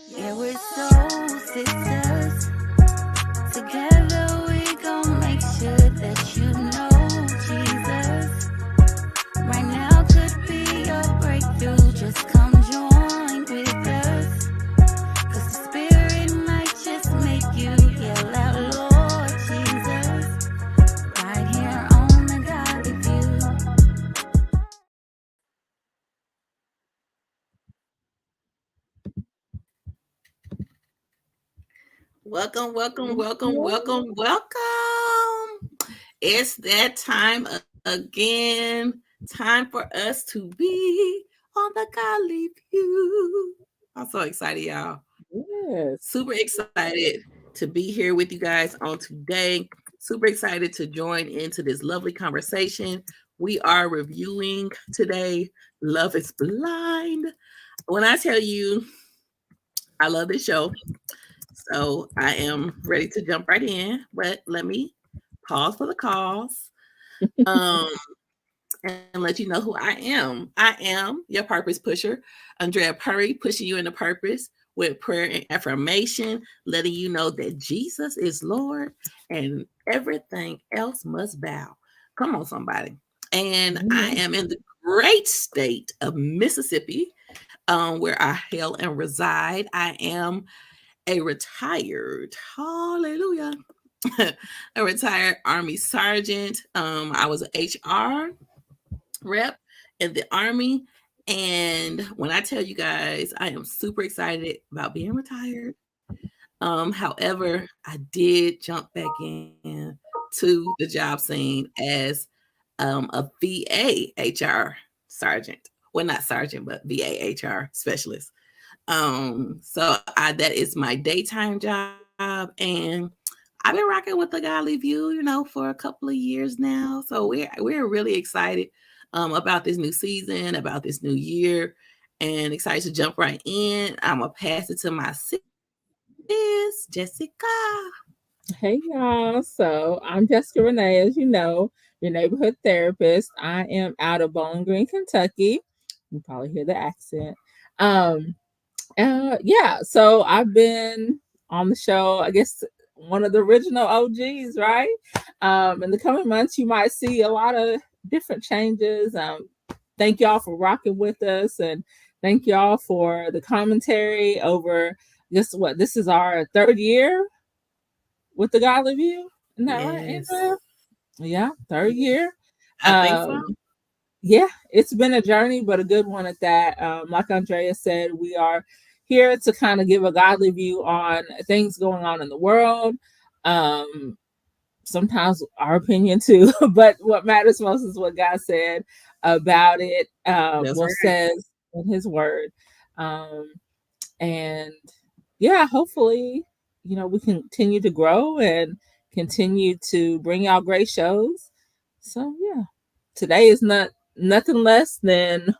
Yeah, we're soul sisters. Together we gon' make sure that you know Jesus. Right now could be your breakthrough. Just come join with us. 'Cause the Spirit might just make you yell out, Lord Jesus. Right here on the Godly View. Welcome, welcome. It's that time again. Time for us to be on the Godly View. I'm so excited, y'all. Yes. Super excited to be here with you guys on today. Super excited to join into this lovely conversation. We are reviewing today Love is Blind. When I tell you I love this show, so I am ready to jump right in, but let me pause for the cause um, and let you know who I am. I am your purpose pusher, Andrea Purry, pushing you into purpose with prayer and affirmation, letting you know that Jesus is Lord and everything else must bow. Come on, somebody. And I am in the great state of Mississippi, where I hail and reside. I am a retired, hallelujah, a retired Army sergeant. I was an HR rep in the Army. And when I tell you guys, I am super excited about being retired. However, I did jump back in to the job scene as a VA HR sergeant. Well, not sergeant, but VA HR specialist. That is my daytime job, and I've been rocking with the Godly View, for a couple of years now. So we're really excited about this new season, about this new year, and excited to jump right in. I'm gonna pass it to my sis, Jessica. Hey y'all. So I'm Jessica Renee, as you know, your neighborhood therapist. I am out of Bowling Green, Kentucky. You probably hear the accent. Um, yeah, so I've been on the show, I guess one of the original OGs, right? In the coming months, you might see a lot of different changes. Thank y'all for rocking with us, and thank y'all for the commentary over this is our third year with the Godly View. Isn't that right, Yes, Andrea? Yeah, third year. I think so. Yeah, it's been a journey, but a good one at that. Like Andrea said, we are here to kind of give a godly view on things going on in the world. Sometimes our opinion too, but what matters most is what God said about it, That's what right. says in His Word. Um, and yeah, hopefully, we continue to grow and continue to bring out great shows. So yeah, today is nothing less than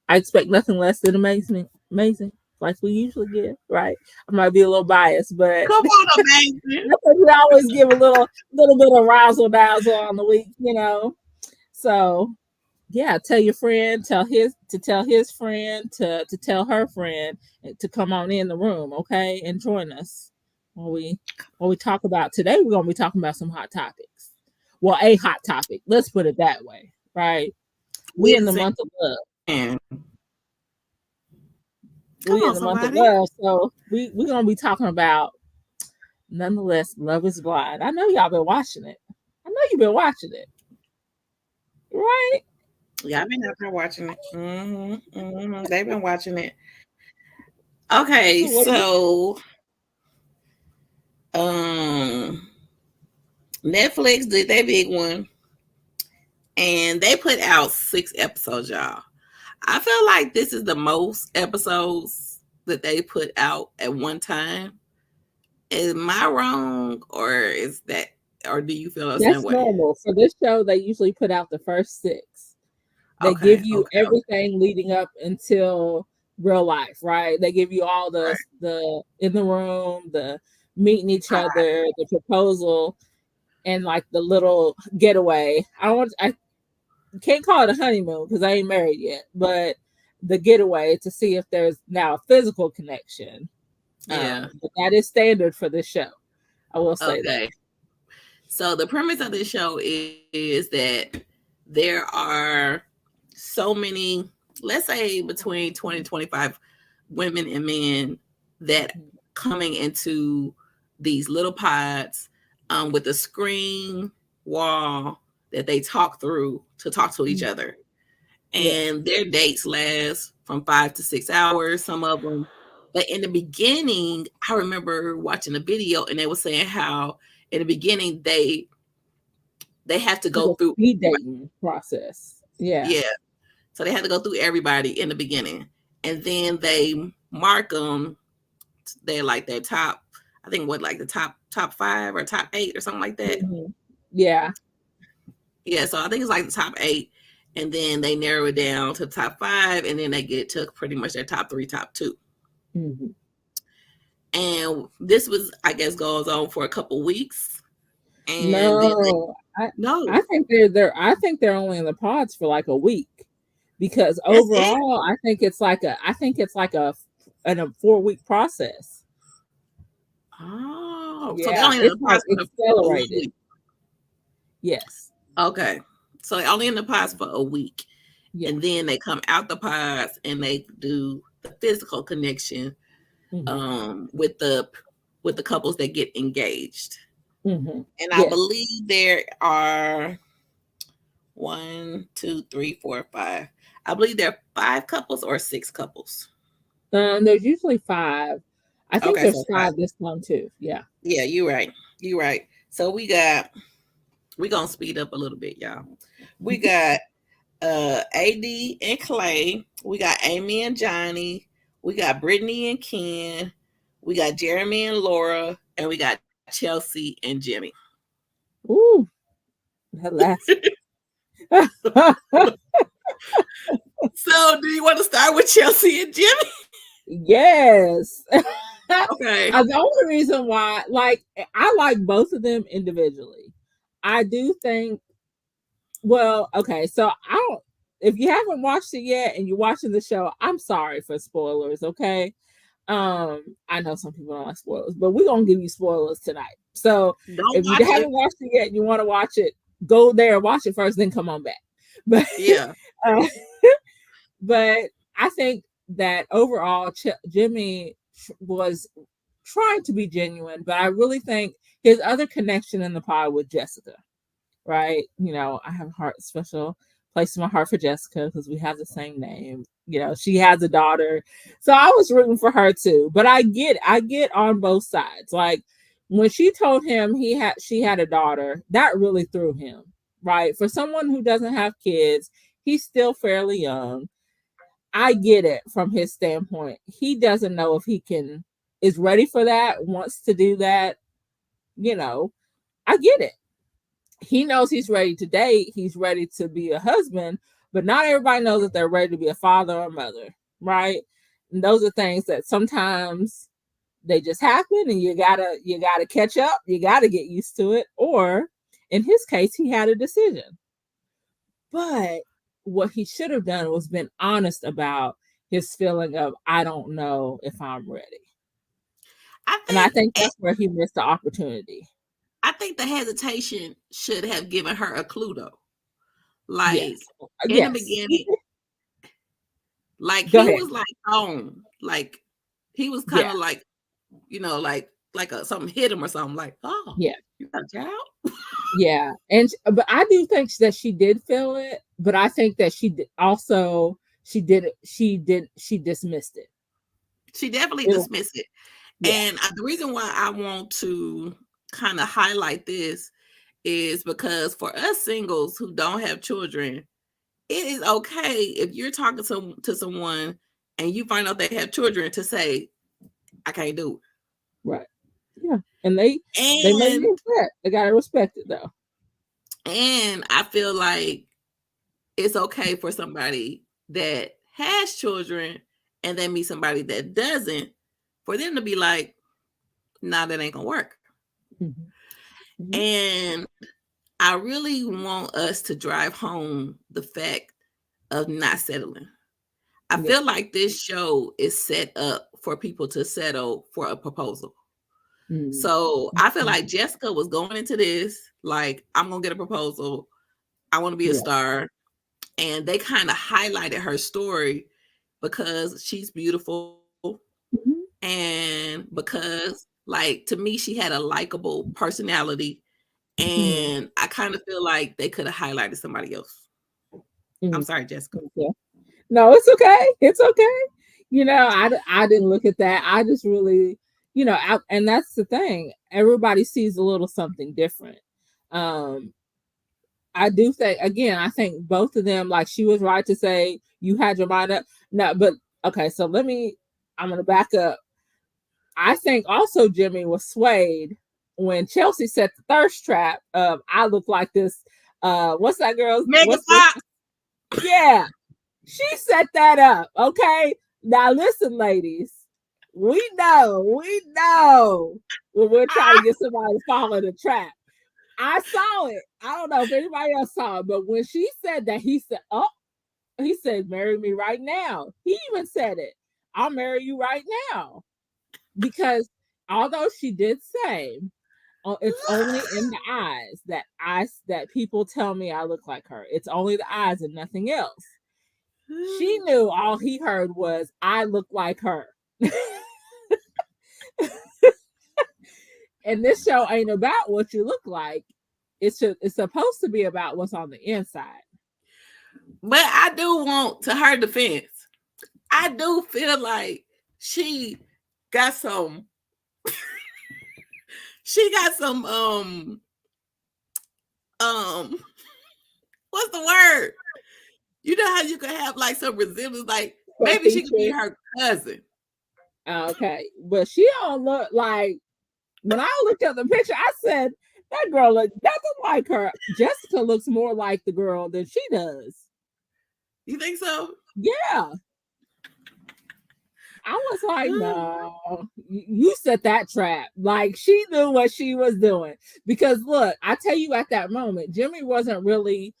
I expect nothing less than amazing, like we usually get. Right? I might be a little biased, but Come on, amazing. we always give a little bit of razzle dazzle on the week. So yeah, tell your friend, tell his friend to tell her friend to come on in the room, okay, and join us when we talk about today. We're gonna be talking about some hot topics. Well, a hot topic. Let's put it that way, right? We in the month of love. Listen. Come We in on, the month of somebody. love, so we're gonna be talking about nonetheless. Love is Blind. I know y'all been watching it. I know you've been watching it, right? Yeah, I've been out there watching it. They've been watching it. Okay, So what do you? so um Netflix did their big one and they put out 6 episodes, y'all. I feel like this is the most episodes that they put out at one time. Am I wrong, or do you feel the same That's way? normal for this show. They usually put out the first six. They give Okay, you okay, everything leading up until real life, right? They give you all right. the in the room, the meeting each Right. other, the proposal. and like the little getaway. I can't call it a honeymoon because I ain't married yet, but the getaway to see if there's now a physical connection. Yeah. But that is standard for this show. I will say that. Okay. So the premise of this show is that there are so many, let's say between 20 and 25 women and men that coming into these little pods with a screen wall that they talk through to talk to each other. Yeah. And their dates last from 5 to 6 hours, some of them. But in the beginning, I remember watching a video and they were saying how in the beginning they have to Like go a through, speed dating process. Yeah. yeah. So they had to go through everybody in the beginning, and then they mark them. They're like their top, I think what, like the top 5 or top 8 or something like that. Mhm. Yeah. Yeah, so I think it's like the top 8, and then they narrow it down to the top 5, and then they get to pretty much their top 3, top 2. Mhm. And this was, I guess, goes on for a couple weeks, and then they, No, no, I think I think they're only in the pods for like a week because that's it. overall I think it's like a 4 week process. Oh, so they Yeah, only in the it's like pods for a 1 accelerated. week. Yes. Okay, so they only in the pods for a week, Yeah. and then they come out the pods and they do the physical connection Hmm. with the couples that get engaged. Hmm. And I Yes. believe there are 1, 2, 3, 4, 5. I believe there are 5 couples or 6 couples. There's usually five. I think Okay, so there's 5. five this time too. Yeah. Yeah, you're right. You're right. So we gonna speed up a little bit, y'all. We got AD and Clay. We got Amy and Johnny. We got Brittany and Ken. We got Jeremy and Laura, and we got Chelsea and Jimmy. Ooh, that last. So, do you want to start with Chelsea and Jimmy? Yes. Okay. The only reason why, like, I like both of them individually. I do think, well, okay, so I don't, if you haven't watched it yet and you're watching the show, I'm sorry for spoilers, okay? I know some people don't like spoilers, but we're gonna give you spoilers tonight. So Don't if you watch it. haven't watched it yet and you want to watch it, go there and watch it first, then come on back. But Yeah. uh, but I think that overall, Jimmy was trying to be genuine, but I really think his other connection in the pod with Jessica, right? You know, I have a heart special place in my heart for Jessica because we have the same name. You know, she has a daughter, so I was rooting for her too. But I get on both sides. Like when she told him she had a daughter, that really threw him. Right, for someone who doesn't have kids, he's still fairly young. I get it from his standpoint. He doesn't know if he can is ready for that, wants to do that. You know, I get it. He knows he's ready to date, he's ready to be a husband, but not everybody knows that they're ready to be a father or mother, right? And those are things that sometimes they just happen and you gotta catch up, you gotta get used to it. Or in his case, he had a decision. But what he should have done was been honest about his feeling of I don't know if I'm ready. I And I think think that's where he missed the opportunity. I think the hesitation should have given her a clue though. Like Yes. in the Yes. beginning, like Go he ahead. was like on, like he was kind Yeah. of like, like something hit him or something. Like, oh, Yeah. you got a child? Yeah. And but I do think that she did feel it, but I think that also she dismissed it. She definitely It was, dismissed it. yeah. And the reason why I want to kind of highlight this is because for us singles who don't have children, it is okay if you're talking to someone and you find out they have children to say, I can't do Right. Yeah. And they made it. me upset. They gotta respect it though. And I feel like it's okay for somebody that has children and then meet somebody that doesn't, for them to be like, nah, that ain't gonna work. Mhm. Mhm. And I really want us to drive home the fact of not settling. I Yeah. feel like this show is set up for people to settle for a proposal. Mm. So I feel Mhm. like Jessica was going into this like, I'm gonna get a proposal. I want to be a Yeah. star. And they kind of highlighted her story because she's beautiful Mhm. and because, like, to me, she had a likable personality. Mhm. And I kind of feel like they could have highlighted somebody else. I'm Mhm. sorry, Jessica. Okay. No, it's okay. It's okay. I didn't look at that. I just really, and that's the thing. Everybody sees a little something different. Um, I do think, again, I think both of them, like she was right to say you had your mind up. No, but okay, so I'm gonna back up. I think also Jimmy was swayed when Chelsea set the thirst trap of I look like this. What's that girl's? Mega What's Pop. yeah? She set that up. Okay. Now listen, ladies. We know when we're trying to Ah, get somebody to fall in the trap. I saw it. I don't know if anybody else saw it, but when she said that, he said, marry me right now. He even said it. I'll marry you right now. Because although she did say, oh, it's only in the eyes that people tell me I look like her. It's only the eyes and nothing else. She knew all he heard was I look like her. And this show ain't about what you look like. It's supposed to be about what's on the inside. but I do want, to her defense, I do feel like she got some, she got some, um, what's the word? You know how you can have like some resemblance, like Some maybe she could be features. her cousin. Okay. But she don't look like when I looked at the picture, I said, that girl look nothing like her. Jessica looks more like the girl than she does. You think so? Yeah. I was like, no, you set that trap. Like she knew what she was doing. Because look, I tell you at that moment, Jimmy wasn't really,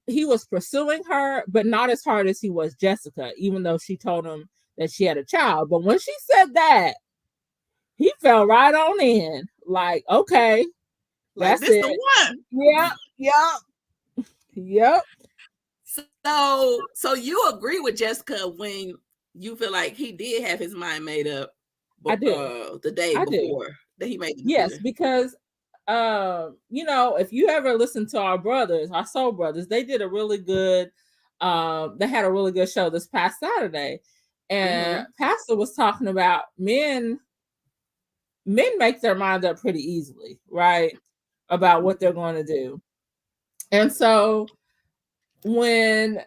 he was pursuing her, but not as hard as he was Jessica, even though she told him that she had a child. But when she said that, he fell right on in. Like, okay, Like that's this the it. one. Yep, yep, yep. So you agree with Jessica when you feel like he did have his mind made up, I do. the day I do. before that he made the Yes, decision. because if you ever listen to our brothers, our soul brothers, they did a really good they had a really good show this past Saturday. And Mm-hmm. Pastor was talking about men make their minds up pretty easily, right? About what they're going to do. And so when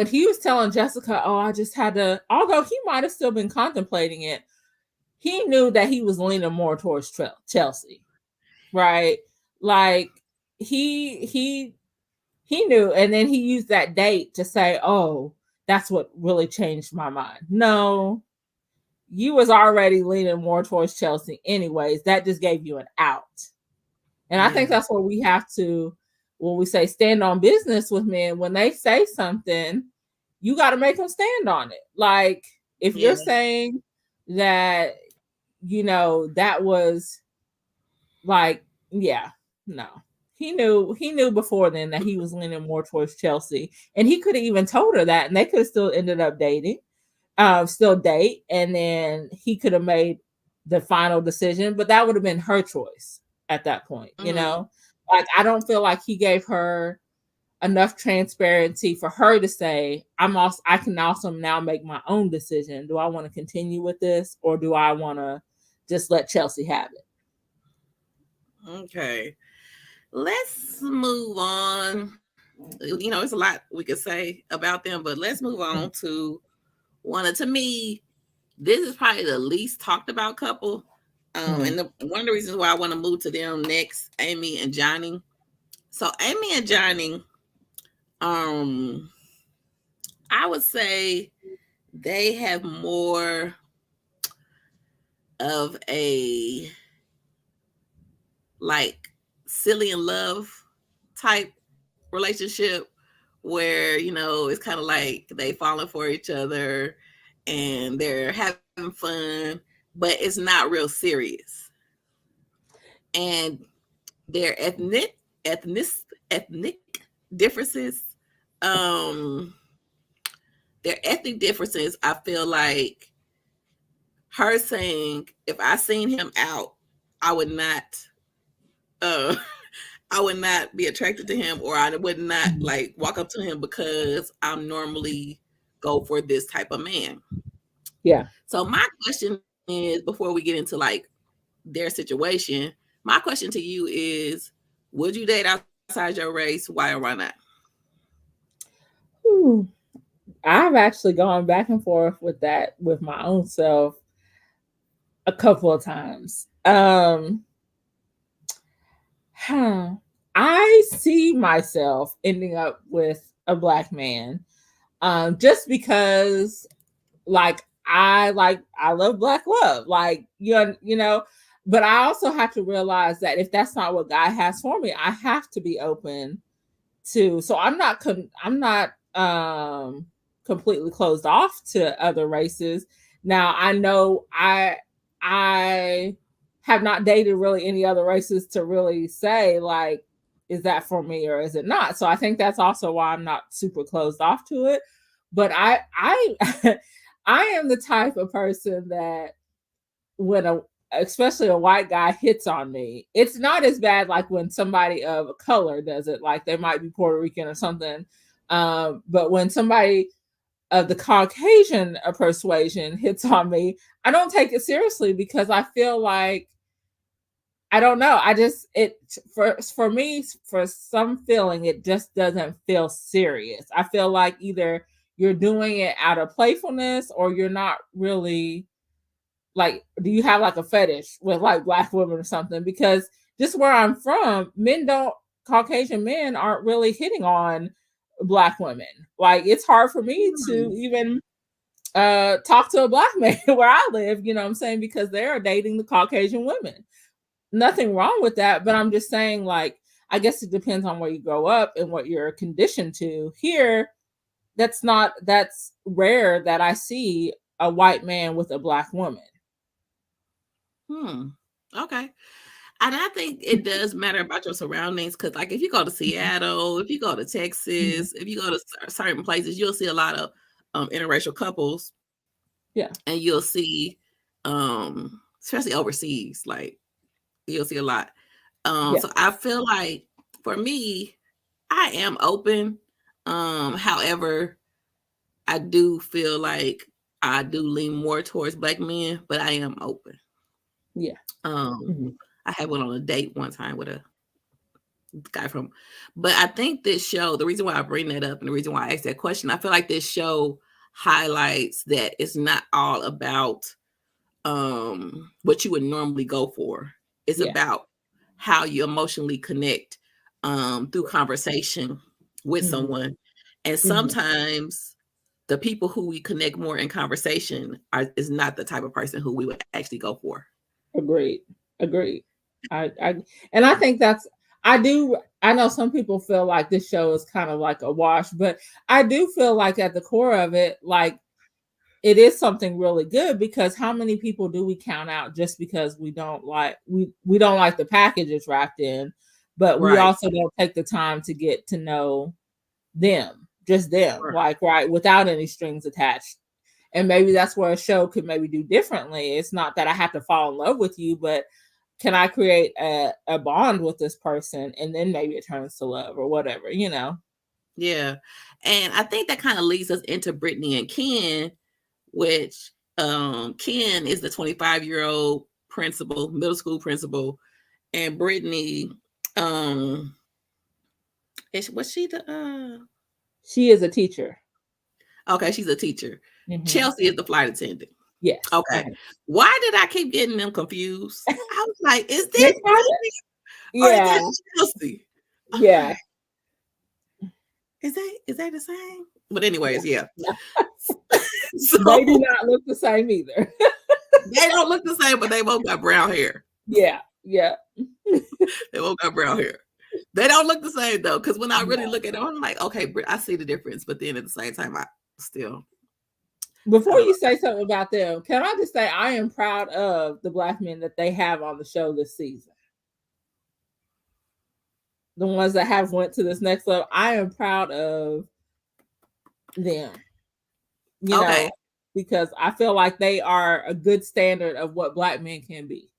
he was telling Jessica, oh, I just had to, although he might have still been contemplating it, he knew that he was leaning more towards Chelsea, right? Like he knew, and then he used that date to say, "Oh, that's what really changed my mind." No, you was already leaning more towards Chelsea, anyways. That just gave you an out, and I think Yeah. that's what we have to when we say stand on business with men. When they say something, you got to make them stand on it. Like if Yeah. you're saying that, that was like, yeah, no. He knew before then that he was leaning more towards Chelsea. And he could have even told her that and they could have still ended up dating, still date, and then he could have made the final decision, but that would have been her choice at that point. Mm-hmm. Like I don't feel like he gave her enough transparency for her to say, I can also now make my own decision. Do I want to continue with this or do I want to just let Chelsea have it? Okay. Let's move on. It's a lot we could say about them, but let's move on to to me, this is probably the least talked about couple. Mm-hmm. One of the reasons why I want to move to them next, Amy and Johnny. So Amy and Johnny, um, I would say they have more of a like silly in love type relationship where, it's kind of like they falling for each other and they're having fun, but it's not real serious. And their ethnic differences, um, their ethnic differences, I feel like her saying, if I seen him out, I would not uh I would not be attracted to him, or I would not Mhm. like walk up to him because I'm normally go for this type of man. Yeah. So my question is, before we get into like their situation, my question to you is, would you date outside your race? Why or why not? Whew. I've actually gone back and forth with that with my own self a couple of times. Huh. I see myself ending up with a black man, just because, I love black love, but I also have to realize that if that's not what God has for me, I have to be open to. So I'm not completely closed off to other races. Now I know I have not dated really any other races to really say, like, is that for me or is it not. So I think that's also why I'm not super closed off to it. But I I am the type of person that, when a especially a white guy hits on me, it's not as bad like when somebody of color does it, like they might be Puerto Rican or something. But when somebody of the Caucasian persuasion hits on me, I don't take it seriously because I feel like, I don't know. I just it for me, for some feeling, it just doesn't feel serious. I feel like either you're doing it out of playfulness or you're not really, like, do you have like a fetish with like black women or something? Because just where I'm from, Caucasian men aren't really hitting on black women. Like, it's hard for me to Hmm. even talk to a black man where I live, you know what I'm saying? Because they are dating the Caucasian women. Nothing wrong with that, but I'm just saying, like, I guess it depends on where you grow up and what you're conditioned to. Here, that's rare that I see a white man with a black woman. Hmm. Okay. And I think it does matter about your surroundings because, like, if you go to Mhm. Seattle, if you go to Mhm. Texas, if you go to certain places, you'll see a lot of interracial couples, Yeah. and you'll see, especially overseas, like you'll see a lot. Yeah. So I feel like for me, I am open. However, I do feel like I do lean more towards black men, but I am open. Yeah. Um, Mhm. I had went on a date one time with a guy from, but I think this show, the reason why I bring that up and the reason why I asked that question, I feel like this show highlights that it's not all about what you would normally go for. It's Yeah. about how you emotionally connect through conversation with Mhm. someone. And Mhm. sometimes the people who we connect more in conversation is not the type of person who we would actually go for. Agreed. Agreed. I and I think that's I know some people feel like this show is kind of like a wash, but I do feel like at the core of it, like, it is something really good, because how many people do we count out just because we don't like the package it's wrapped in, but we Right. also don't take the time to get to know them, just them, Right. like, right, without any strings attached. And maybe that's where a show could maybe do differently. It's not that I have to fall in love with you, but can I create a bond with this person, and then maybe it turns to love or whatever, you know? Yeah. And I think that kind of leads us into Brittany and Ken, which Ken is the 25-year-old principal, middle school principal, and Brittany, um, was she the She is a teacher. okay, she's a teacher. Hmm. Chelsea is the flight attendant. Yes. Okay. Why did I keep getting them confused? I was like, is They that kind of, Brittany or is yeah, that Chelsea? I'm yeah, like, is that the same? But yeah. anyways, yeah. No, they do So not look the same either. they don't look the same, but they both got brown hair. Yeah. Yeah. They both got brown hair. They don't look the same though, because when I really No. look at them, I'm like, okay, I see the difference. But then at the same time, I still, I Before don't you know. say something about them, can I just say I am proud of the black men that they have on the show this season. The ones that have went to this next level, I am proud of them. You Okay, know, because I feel like they are a good standard of what black men can be.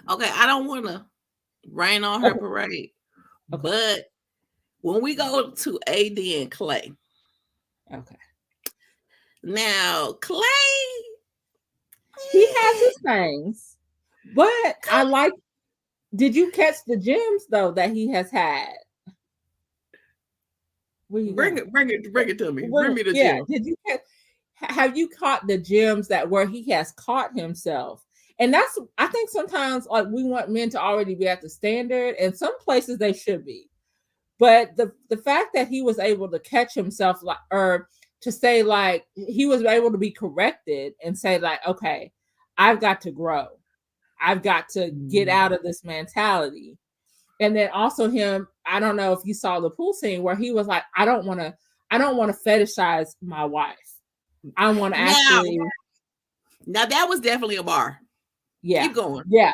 okay, I don't want to rain on her Okay. parade, Okay. but when we go to AD and Clay, Okay. now Clay, He has eh, his things, but I like. Did you catch the gems though that he has had? Where you bring going? it, bring it to me. Bring me the Yeah. gym. Did you catch? Have you caught the gems that where he has caught himself? And that's I think sometimes like we want men to already be at the standard, and some places they should be. But the fact that he was able to catch himself like or to say like he was able to be corrected and say like, okay, I've got to grow. I've got to get out of this mentality. And then also him, I don't know if you saw the pool scene where he was like, I don't want to fetishize my wife. I want to Now, actually, now that was definitely a bar. yeah, Keep going. yeah.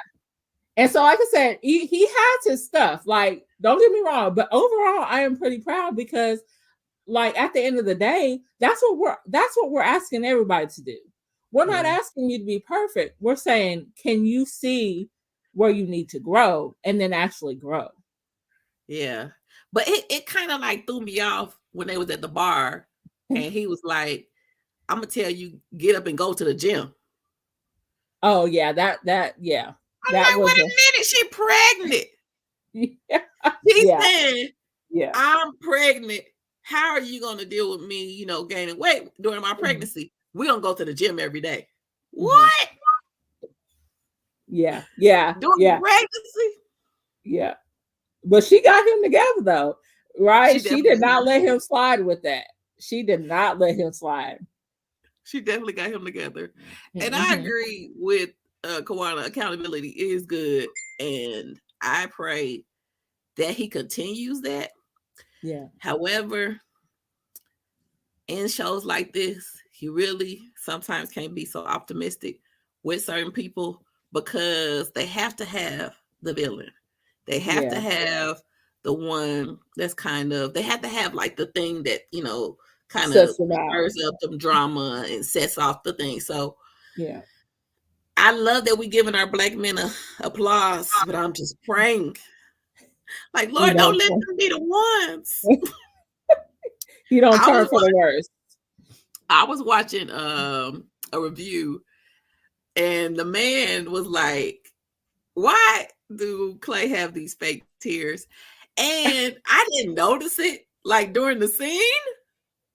And so, like I said, he has his stuff. Like, don't get me wrong, but overall, I am pretty proud because, like, at the end of the day, that's what we're asking everybody to do. We're not Yeah. asking you to be perfect. We're saying, can you see where you need to grow and then actually grow? Yeah. But it kind of like threw me off when they was at the bar and he was like, I'm gonna tell you, get up and go to the gym. Oh yeah, yeah, I'm that like, was wait a minute, she pregnant. a She yeah, said, yeah, I'm pregnant. How are you gonna deal with me, gaining weight during my mhm, pregnancy? We're gonna go to the gym every day. mhm, What? yeah, yeah, During yeah, pregnancy? yeah. But she got him together though, She right? She did definitely not let him slide with that. She did not let him slide. she definitely got him together. And I Hmm. agree with Kawana, accountability is good. And I pray that he continues that. Yeah, However, in shows like this, he really sometimes can't be so optimistic with certain people because they have to have the villain. They have to yeah. have the one that's they have to have like the thing that, kind of Suss him out. stirs up some drama and sets off the thing. So Yeah. I love that we giving our black men applause, but I'm just praying, like, He Lord, don't don't let them be the ones. he don't I turn was for the worst. I was watching a review, and the man was like, "Why do Clay have these fake tears?" And I didn't notice it like during the scene,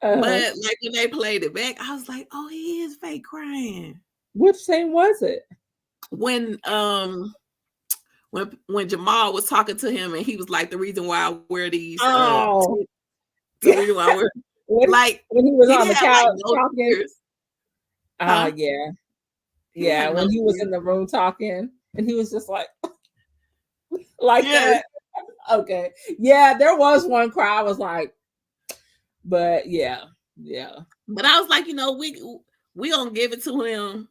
Uh-huh. but like when they played it back, I was like, "Oh, he is fake crying." Which scene was it? When when Jamal was talking to him and he was like, the reason why I wear these Oh, the reason why I wear, when like, when he was he on the had like couch no talking. tears, huh? Yeah, He yeah. had no When he was tears. in the room talking, and he was just like Yes. that. Okay, yeah. There was one cry. I was like, but yeah, yeah, But I was like, we gonna give it to him,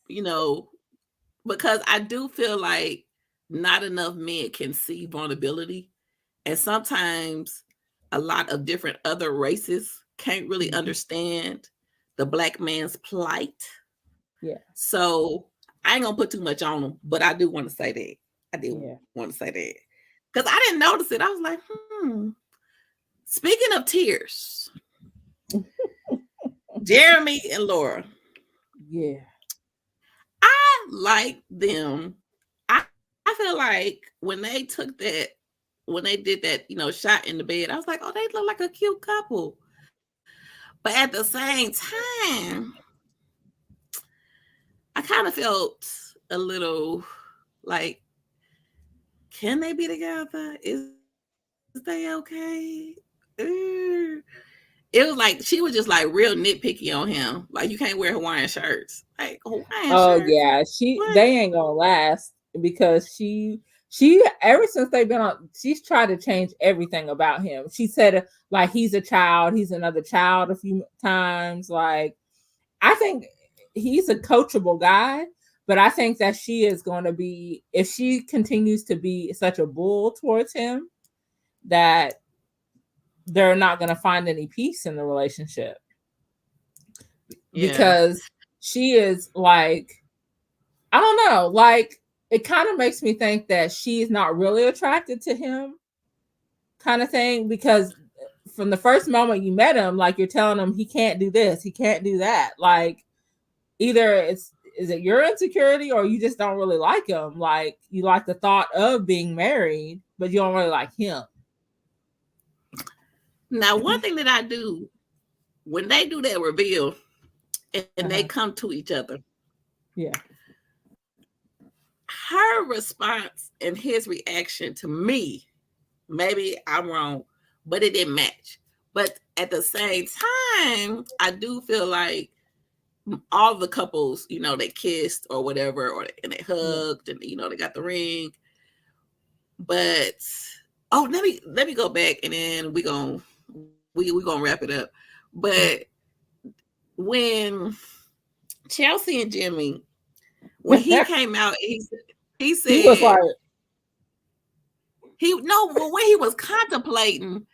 you know, because I do feel like not enough men can see vulnerability, and sometimes a lot of different other races can't really mhm, understand the black man's plight. yeah, So I ain't gonna put too much on him, but I do want to say that. I did yeah. want to say that because I didn't notice it. I was like, Speaking of tears, Jeremy and Laura, Yeah. I like them. I feel like when they took that, when they did that, shot in the bed, I was like, oh, they look like a cute couple. But at the same time, I kind of felt a little like, can they be together? Is they okay? Uh, it was like she was just like real nitpicky on him. Like you can't wear Hawaiian shirts. Like Hawaiian Oh shirts? yeah. What? They ain't gonna last. because she ever since they've been on, she's tried to change everything about him. She said like he's a child, he's another child a few times. Like I think he's a coachable guy, but I think that she is going to be, if she continues to be such a bull towards him, that they're not going to find any peace in the relationship Yeah. because she is like, I don't know, like it kind of makes me think that she's not really attracted to him, kind of thing, because from the first moment you met him, like you're telling him he can't do this, he can't do that. Like either it's, is it your insecurity or you just don't really like him? Like you like the thought of being married, but you don't really like him. Now, one thing that I do when they do that reveal and they Uh-huh. come to each other, Yeah. her response and his reaction to me, maybe I'm wrong, but it didn't match. But at the same time, I do feel like all the couples, they kissed or whatever, and they Yeah. hugged, and they got the ring. But let me go back, and then we gonna wrap it up. But when Chelsea and Jimmy, when he came out, he He was said like, when he was contemplating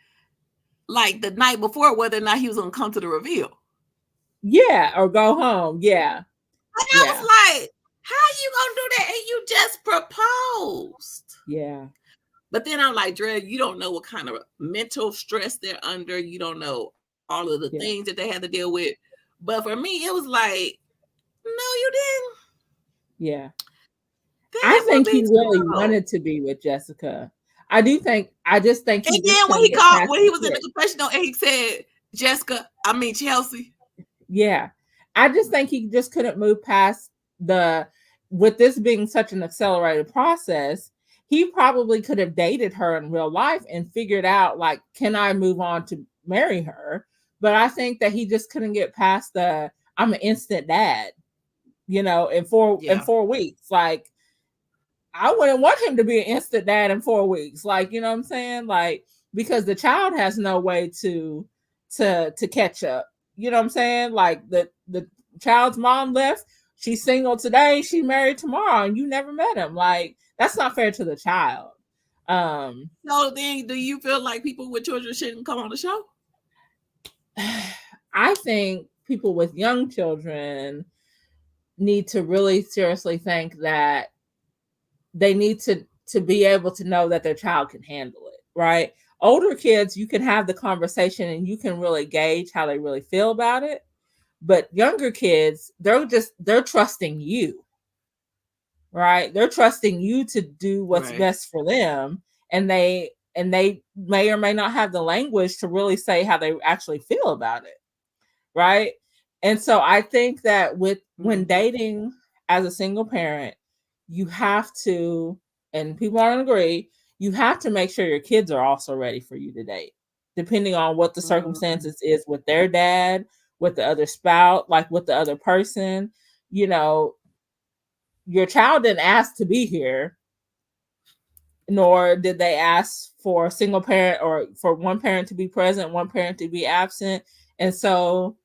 like the night before whether or not he was gonna come to the reveal. yeah, or go home. Yeah. And I Yeah. was like, how you gonna do that? And you just proposed. Yeah. But then I'm like, Dre, you don't know what kind of mental stress they're under. You don't know all of the Yeah. things that they had to deal with. But for me, it was like, no, you didn't. Yeah. I That would think be he really slow. wanted to be with Jessica. I just think And he just then when couldn't he get called, past when the he was in the kid. confessional and he said, Chelsea. Yeah. I just think he just couldn't move past the, with this being such an accelerated process, he probably could have dated her in real life and figured out like, can I move on to marry her? But I think that he just couldn't get past the, I'm an instant dad, in Yeah. 4 weeks. Like I wouldn't want him to be an instant dad in 4 weeks. Like, you know what I'm saying? Like, because the child has no way to catch up. You know what I'm saying? Like the child's mom left, she's single today, she married tomorrow, and you never met him. Like, that's not fair to the child. Um So then, do you feel like people with children shouldn't come on the show? I think people with young children need to really seriously think that they need to be able to know that their child can handle it, right? Older kids, you can have the conversation and you can really gauge how they really feel about it. But younger kids, they're trusting you, right? They're trusting you to do what's Right. best for them, and they may or may not have the language to really say how they actually feel about it, right? And so I think that with when Mm-hmm. dating as a single parent, you have to, and people aren't agree, you have to make sure your kids are also ready for you to date, depending on what the Mm-hmm. circumstances is with their dad, with the other spouse, like with the other person. You know, your child didn't ask to be here, nor did they ask for a single parent or for one parent to be present, one parent to be absent. And so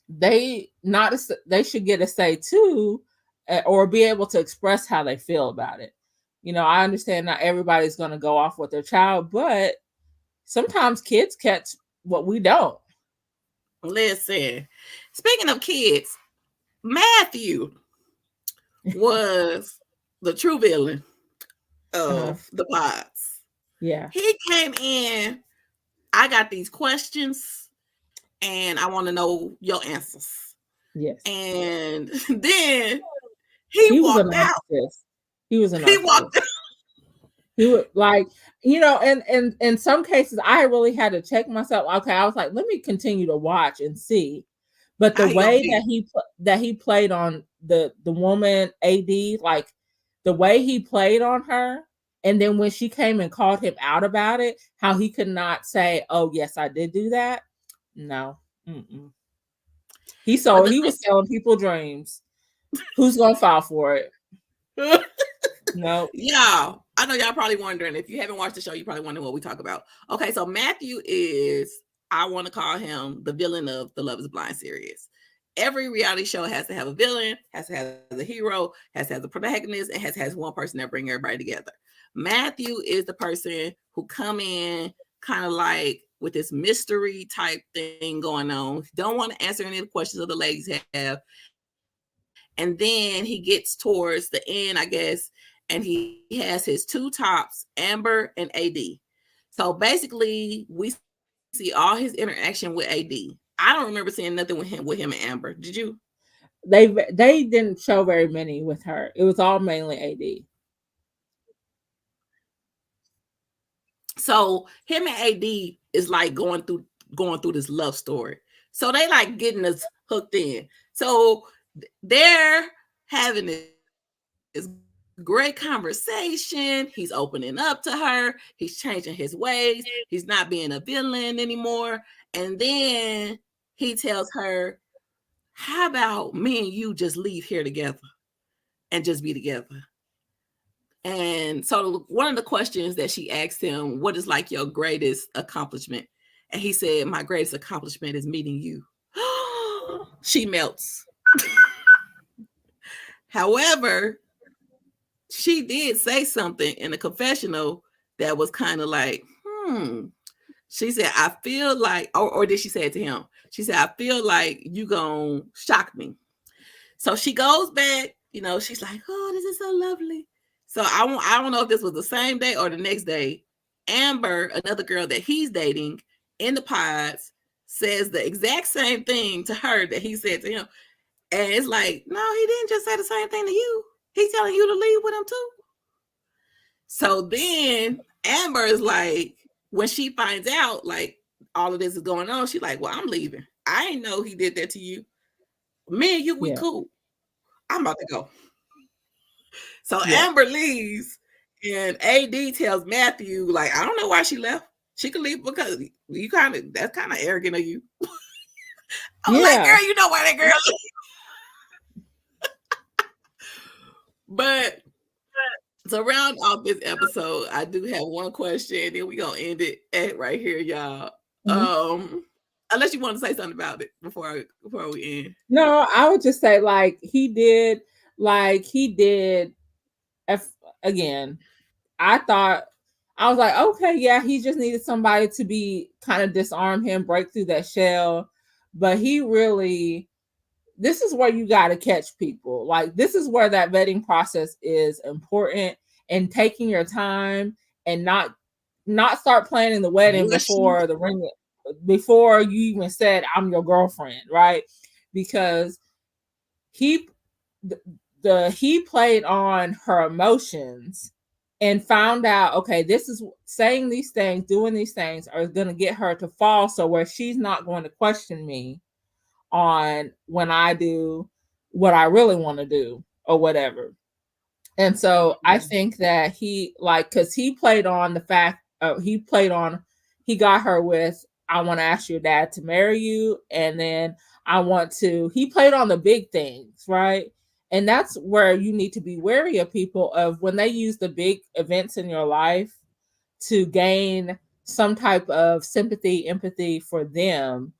they should get a say too, or be able to express how they feel about it. I understand not everybody's going to go off with their child, but sometimes kids catch what we don't. Listen, speaking of kids, Matthew was the true villain Uh-huh. of the pods. Yeah. He came in, I got these questions and I want to know your answers. Yes. And then he He was a walked out. narcissist. He was a He narcissist. walked out. He would like, and in some cases I really had to check myself. Okay, I was like, let me continue to watch and see. But the How he gonna way be? that he played on the woman AD, like the way he played on her, and then when she came and called him out about it, how he could not say, "Oh yes, I did do that." No, mm-mm. But the He was selling people dreams. Who's gonna fall for it? No. Y'all, I know y'all probably wondering, if you haven't watched the show, you probably wondering what we talk about. Okay, so Matthew is, I want to call him the villain of the Love is Blind series. Every reality show has to have a villain, has to have a hero, has to have a protagonist, and has one person that bring everybody together. Matthew is the person who come in kind of like with this mystery type thing going on. Don't want to answer any of the questions of the ladies have. And then he gets towards the end, I guess, and he has his two tops, Amber and AD. So basically, we see all his interaction with AD. I don't remember seeing nothing with him and Amber. Did you? They didn't show very many with her. It was all mainly AD. So him and AD is like going through this love story. So they like getting us hooked in. So they're having this great conversation. He's opening up to her. He's changing his ways. He's not being a villain anymore. And then he tells her, how about me and you just leave here together and just be together? And so one of the questions that she asked him, what is like your greatest accomplishment? And he said, my greatest accomplishment is meeting you. She melts. However, she did say something in a confessional that was kind of like, She said, I feel like, or did she say it to him? She said, I feel like you gonna shock me. So she goes back, she's like, oh, this is so lovely. So I don't know if this was the same day or the next day. Amber, another girl that he's dating in the pods, says the exact same thing to her that he said to him. And it's like, no, he didn't just say the same thing to you. He's telling you to leave with him too. So then Amber is like, when she finds out like all of this is going on, she's like, well, I'm leaving. I ain't know he did that to you. Me and you, we cool. I'm about to go. So Amber leaves, and AD tells Matthew, like, I don't know why she left. She could leave because that's kind of arrogant of you. I'm like, girl, you know why that girl. But to round off this episode, I do have one question, then we're gonna end it at right here, y'all. Unless you want to say something about it before we end. No, I would just say he did again. I was like, okay, yeah, he just needed somebody to be kind of disarm him, break through that shell. But this is where you got to catch people. Like, this is where that vetting process is important, and taking your time and not start planning the wedding before the ring, before you even said, I'm your girlfriend, right? Because he played on her emotions and found out, okay, this is saying these things, doing these things are going to get her to fall, so where she's not going to question me on when I do what I really want to do or whatever. And so I think that because he played on the fact, he got her with, I want to ask your dad to marry you. And then he played on the big things, right? And that's where you need to be wary of people, of when they use the big events in your life to gain some type of sympathy, empathy for them,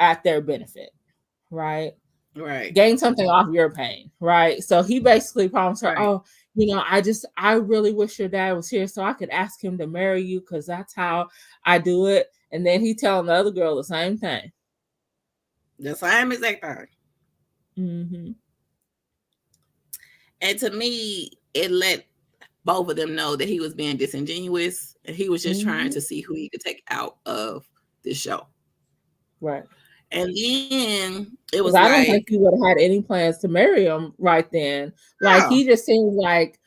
at their benefit, right? Right. Gain something off your pain, right? So he basically promised her, oh, I really wish your dad was here so I could ask him to marry you, because that's how I do it. And then he telling the other girl the same thing. The same exact thing. Mm-hmm. And to me, it let both of them know that he was being disingenuous, and he was just trying to see who he could take out of this show. Right. And then it was I don't think he would have had any plans to marry him right then. Like, he just seems like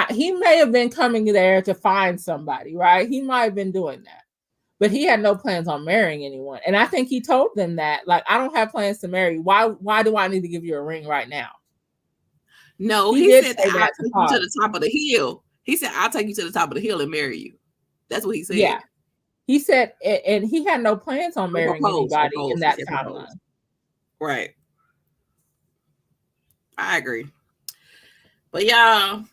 he may have been coming there to find somebody, right? He might have been doing that, but he had no plans on marrying anyone. And I think he told them that, like, I don't have plans to marry you. Why do I need to give you a ring right now? No, he said, I'll take you to the top of the hill. He said, I'll take you to the top of the hill and marry you. That's what he said. Yeah. He said, and he had no plans on marrying anybody in that timeline. Right. I agree. But y'all,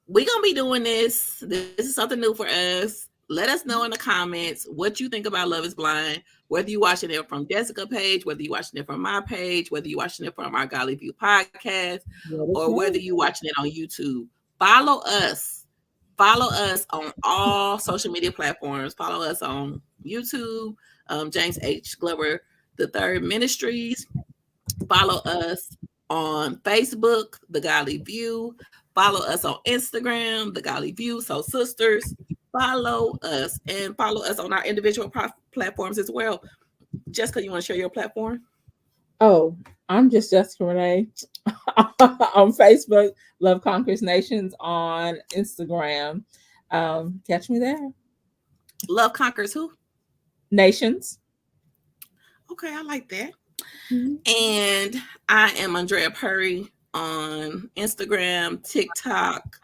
we gonna be doing this. This is something new for us. Let us know in the comments what you think about Love is Blind. Whether you watching it from Jessica page, whether you watching it from my page, whether you watching it from our Golly View podcast, Let us or whether know. you watching it on YouTube. Follow us. Follow us on all social media platforms. Follow us on YouTube, James H. Glover the Third Ministries. Follow us on Facebook, The Godly View. Follow us on Instagram, The Godly View. So, sisters, follow us and follow us on our individual platforms as well. Jessica, you want to share your platform? Oh, I'm just Jessica Renee on Facebook. Love Conquers Nations on Instagram. Catch me there. Love Conquers who? Nations. Okay, I like that. Mhm. And I am Andrea Purry on Instagram, TikTok,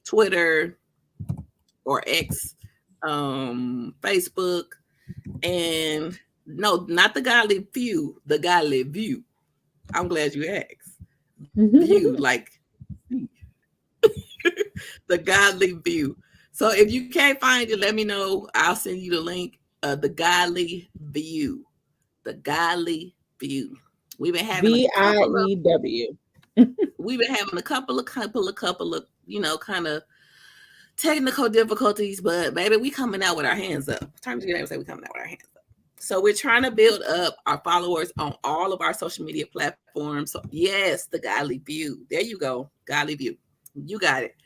Twitter or X, Facebook, and no, not the Godly View, the Godly View. I'm glad you asked. View, like the Godly View. So if you can't find it, let me know. I'll send you the link. The Godly View. The Godly View. We've been having a couple of VIEW. we've been having a couple of kind of technical difficulties, but baby, we coming out with our hands up. Time to get out and say we coming out with our hands up. So we're trying to build up our followers on all of our social media platforms. So yes, the Godly View. There you go. Godly View. You got it.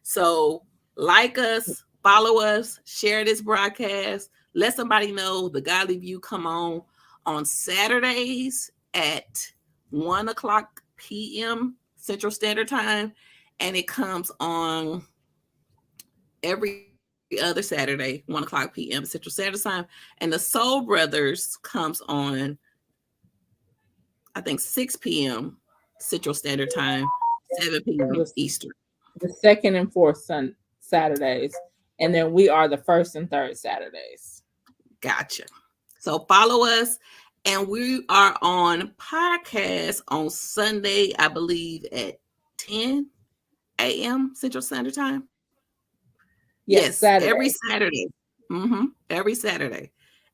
So like us, follow us, share this broadcast. Let somebody know the Godly View come on Saturdays at 1 o'clock p.m. Central Standard Time. And it comes on every other Saturday, 1 o'clock p.m. Central Standard Time. And the Soul Brothers comes on, I think, 6 p.m. Central Standard Time, 7 p.m. The, Eastern. the second and fourth Saturdays. And then we are the first and third Saturdays. Gotcha. So follow us. And we are on podcast on Sunday, I believe, at 10 a.m. Central Standard Time. Yes, Yes, every Saturday. Saturday. Every Saturday.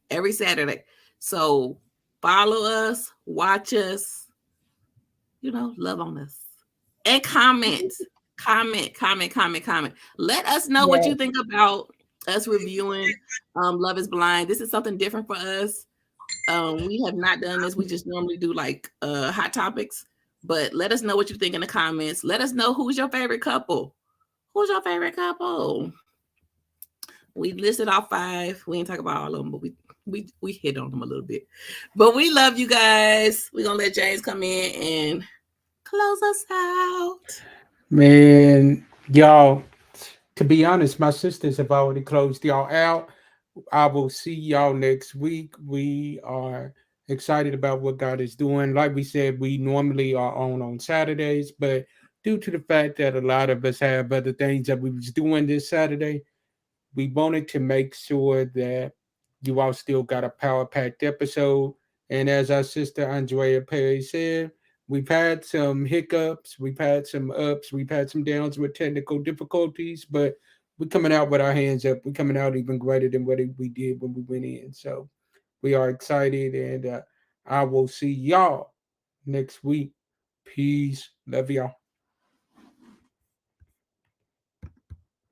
Every Saturday. So follow us, watch us, love on us. And comment. Comment. Let us know what you Yes. think about us reviewing Love is Blind. This is something different for us. We have not done this. We just normally do like hot topics. But let us know what you think in the comments. Let us know who's your favorite couple. Who's your favorite couple? We listed off 5. We didn't talk about all of them, but we hit on them a little bit. But we love you guys. We're gonna let James come in and close us out. Man, y'all, to be honest, my sisters have already closed y'all out. I will see y'all next week. We are excited about what God is doing. Like we said, we normally are on Saturdays, but due to the fact that a lot of us have other things that we was doing this Saturday, we wanted to make sure that you all still got a power packed episode. And as our sister Andrea Perry said, we've had some hiccups, we've had some ups, we've had some downs with technical difficulties, but we're coming out with our hands up. We're coming out even greater than what we did when we went in. So we are excited, and I will see y'all next week. Peace. Love y'all.